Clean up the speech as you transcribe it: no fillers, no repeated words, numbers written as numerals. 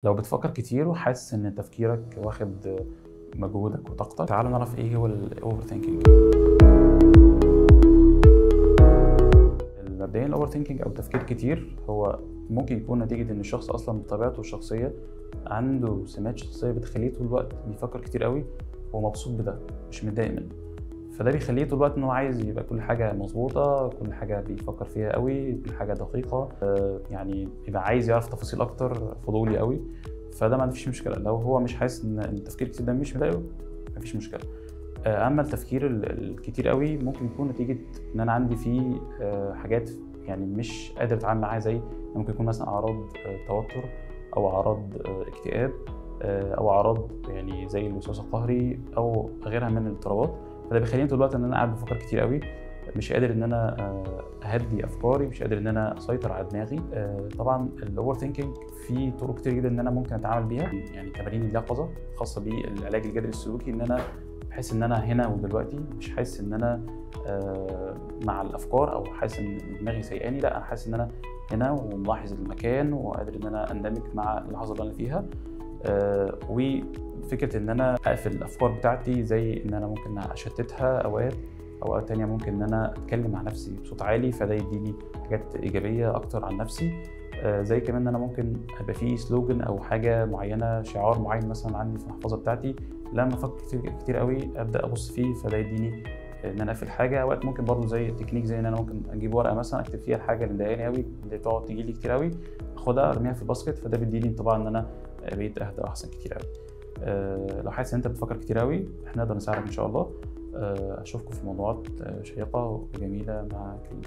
لو بتفكر كتير وحاسس ان تفكيرك واخد مجهودك وطاقتك، تعال نعرف ايه هو الاوفر ثينكينج. مبدئيا الاوفر ثينكينج او تفكير كتير هو ممكن يكون نتيجه ان الشخص اصلا بطبيعته الشخصيه عنده سمات شخصيه بتخليه طول الوقت بيفكر كتير قوي ومبسوط بده، مش متضايق منه. فده بيخليه طول الوقت ان هو عايز يبقى كل حاجه مظبوطه، كل حاجه بيفكر فيها قوي، كل حاجه دقيقه، يعني يبقى عايز يعرف تفاصيل اكتر، فضولي قوي. فده ما فيش مشكله لو هو مش حاسس ان التفكير كتير ده مش مضايقه، ما فيش مشكله. اما التفكير الكتير قوي ممكن يكون نتيجه ان انا عندي فيه حاجات يعني مش قادر اتعامل معاها، زي ممكن يكون مثلا اعراض توتر، او اعراض اكتئاب، او اعراض يعني زي الوسواس القهري او غيرها من الاضطرابات. فده بيخليني طول الوقت ان انا قاعد بفكر كتير قوي، مش قادر ان انا اهدي افكاري، مش قادر ان انا اسيطر على دماغي. طبعا الاوفر ثينكينج في طرق كتير جدا ان انا ممكن اتعامل بيها، يعني تمارين اليقظه خاصه بالعلاج الجذري السلوكي، ان انا بحس ان انا هنا ودلوقتي، مش حاسس ان انا مع الافكار او حاسس ان دماغي سيئاني، لا، حاسس ان انا هنا وملاحظ المكان وقادر ان انا اندمج مع اللحظه اللي انا فيها. وفكره ان انا اقفل الافكار بتاعتي، زي ان انا ممكن اشتتها اوقات تانية ممكن ان انا اتكلم مع نفسي بصوت عالي، فده يديني حاجات ايجابيه اكتر عن نفسي. زي كمان ان انا ممكن ابقى فيه سلوجن او حاجه معينه، شعار معين مثلا عندي في المحفظه بتاعتي، لما افكر كتير قوي ابدا ابص فيه، فده يديني ان انا اقفل حاجه. اوقات ممكن برضو زي التكنيك، زي ان انا ممكن اجيب ورقه مثلا اكتب فيها الحاجه اللي مضايقاني قوي، اللي تقعد تجي لي كتير قوي، اخدها ارميها في الباسكت، فده بيديني انطباع ان انا بقيت اهدى واحسن كتير قوي. لو حاسس ان انت بتفكر كتير قوي، احنا نقدر نساعدك ان شاء الله. اشوفكم في موضوعات شيقه وجميله مع كريم.